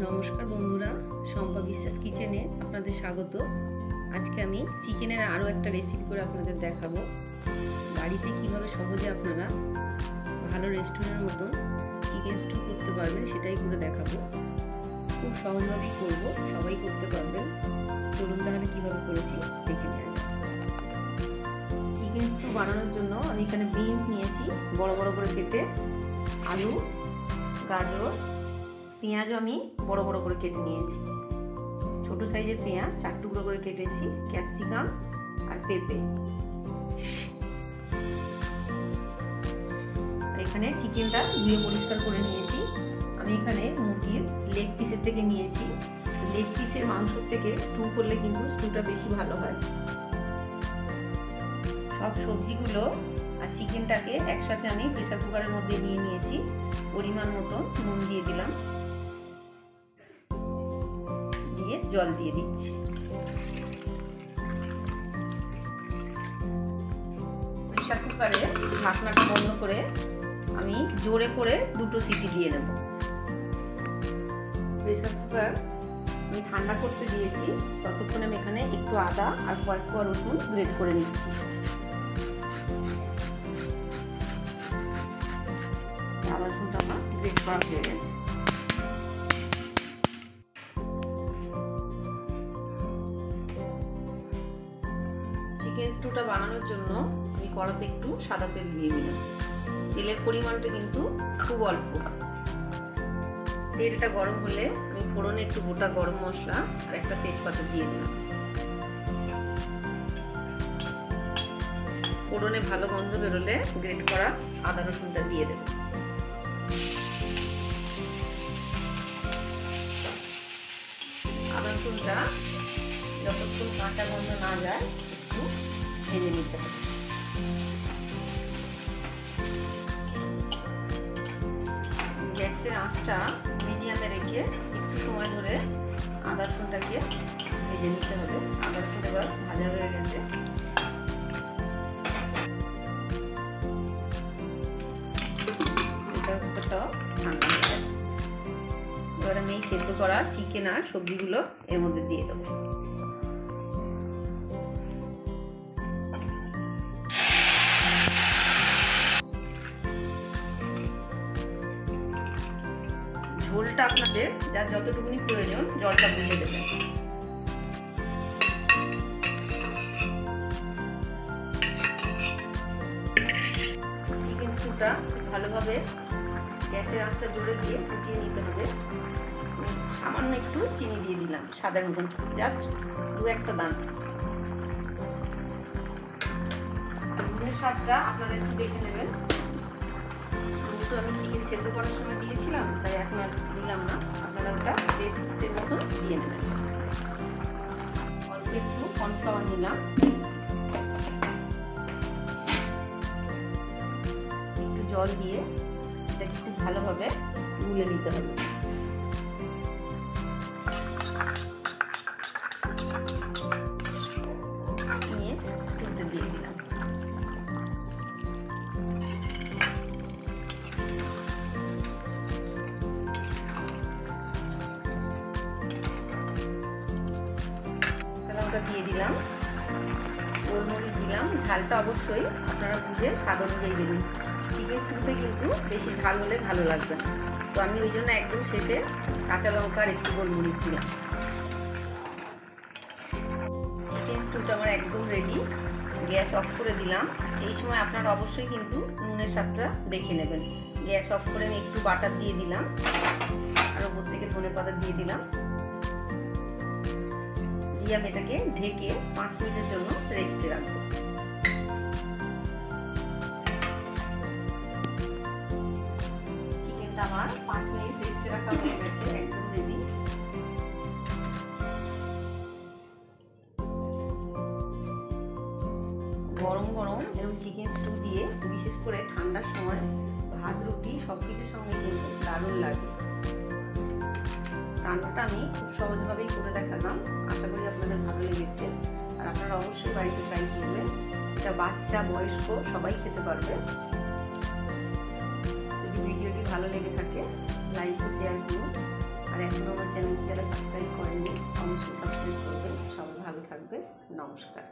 নমস্কার বন্ধুরা, শম্পা বিশ্বাস কিচেনে আপনাদের স্বাগত। আজকে আমি চিকেনের আরও একটা রেসিপি করে আপনাদের দেখাবো। বাড়িতে কিভাবে সহজে আপনারা ভালো রেস্টুরেন্টের মতন চিকেন স্টু করতে পারবেন সেটাই করে দেখাবো। খুব সহজভাবেই করবো, সবাই করতে পারবেন। চলুন তাহলে কিভাবে করেছি দেখে নেওয়া যাক। চিকেন স্টু বানানোর জন্য আমি এখানে বিনস নিয়েছি বড় বড় করে কেটে, আলু, গাজর, পেঁয়াজও আমি বড় বড় করে কেটে নিয়েছি। ছোট সাইজের পেঁয়াজ 4 টুকরো করে কেটেছি, ক্যাপসিকাম আর পেঁপে। আর এখানে চিকেনটা ধুয়ে পরিষ্কার করে নিয়েছি। আমি এখানে মুরগির লেগ পিসের থেকে নিয়েছি। লেগ পিসের মাংসর থেকে স্টু করলে কিন্তু স্টুটা বেশি ভালো হয়। সব সবজিগুলো আর চিকেনটাকে একসাথে আমি প্রেসার কুকারের মধ্যে নিয়ে নিয়েছি। পরিমাণ মতো নুন দিয়ে দিলাম, দিয়ে জল দিয়ে দিচ্ছি। প্রেসার কুকারে ঢাকনাটা বন্ধ করে আমি জোরে করে 2টো সিটি দিয়ে নেব। প্রেসার কুকার আমি ঠান্ডা করতে দিয়েছি, ততক্ষণে আমি এখানে একটু আদা আর কয়েক কোয়া রসুন গ্রেট করে নিচ্ছি। আদা রসুনটা আমার গ্রেট করা হয়ে গেছে। চিকেন স্টুটা বানানোর জন্য আমি কড়াতে একটু সাদা তেল দিয়ে দিলাম। তেলের পরিমাণটা কিন্তু খুব অল্প। তেলটা গরম হলে আমি ফোড়নে একটু গোটা গরম মশলা আর একটা তেজপাতা দিয়ে দিলাম। ফোড়নে ভালো গন্ধ বেরোলে গ্রেট করা আদা রসুনটা দিয়ে দেব। আদা রসুনটা যতক্ষণ কাঁচা গন্ধ না যায় একটু ভেজে নিতে হবে। গ্যাসের আঁচটা মিডিয়ামে রেখে একটু সময় ধরে আদা রসুনটাকে ভেজে নিতে হবে। আদা রসুন এবার ভাজা হয়ে গেছে। প্রেসার কুকারটাও ঠান্ডা হয়ে গেছে। এবার আমি সেদ্ধ করা চিকেন আর সবজিগুলো এর মধ্যে দিয়ে দেবো। ঝোলটা আপনাদের যার যতটুকুনি প্রয়োজন জলটা বুঝে দেবেন। চিকেন স্টুটা ভালোভাবে গ্যাসের আঁচটা জোরে দিয়ে ফুটিয়ে নিতে হবে। সামান্য একটু চিনি দিয়ে দিলাম, স্বাদের মতন, জাস্ট 2-1টা দানা। নুনের স্বাদটা আপনারা একটু দেখে নেবেন। আমি চিকেন সেদ্ধ করার সময় দিয়েছিলাম, তাই এখন আর দিলাম না। আপনারা ওটা টেস্টের মতো দিয়ে নেবেন। অল্প একটু কর্নফ্লাওয়ার নিলাম, একটু জল দিয়ে এটাকে খুব ভালোভাবে গুলে নিতে হবে। নিয়ে স্টুতে দিয়ে দিলাম। দিয়ে দিলাম, গোলমরিচ দিলাম। ঝালটা অবশ্যই আপনারা বুঝে স্বাদ অনুযায়ী দেবেন। চিকেন স্টুতে কিন্তু বেশি ঝাল হলে ভালো লাগবে না, তো আমি ওই জন্য একদম শেষে কাঁচা লঙ্কা আর একটু গোলমরিচ দিলাম। চিকেন স্টুটা আমার একদম রেডি। গ্যাস অফ করে দিলাম। এই সময় আপনারা অবশ্যই কিন্তু নুনের স্বাদটা দেখে নেবেন। গ্যাস অফ করে আমি একটু বাটার দিয়ে দিলাম আর ওপর থেকে ধনেপাতা দিয়ে দিলাম। দিয়ে আমি এটাকে ঢেকে 5 মিনিটের জন্য রেস্টে রাখবো। চিকেনটা আমার 5 মিনিট রেস্টে রাখা হয়ে গেছে, একদম রেডি। গরম গরম এরকম চিকেন স্টু দিয়ে, বিশেষ করে ঠান্ডার সময় ভাত রুটি সবকিছুর সঙ্গে কিন্তু দারুণ লাগে। রান্নাটা আমি খুব সহজভাবেই করে দেখালাম। আশা করি আপনাদের ভালো লেগেছে। আর আপনারা অবশ্যই বাড়িতে ট্রাই করবেন। এটা বাচ্চা বয়স্ক সবাই খেতে পারবে। যদি ভিডিওটি ভালো লেগে থাকে লাইক ও শেয়ার করুন। আর এখনো আমার নমস্কার।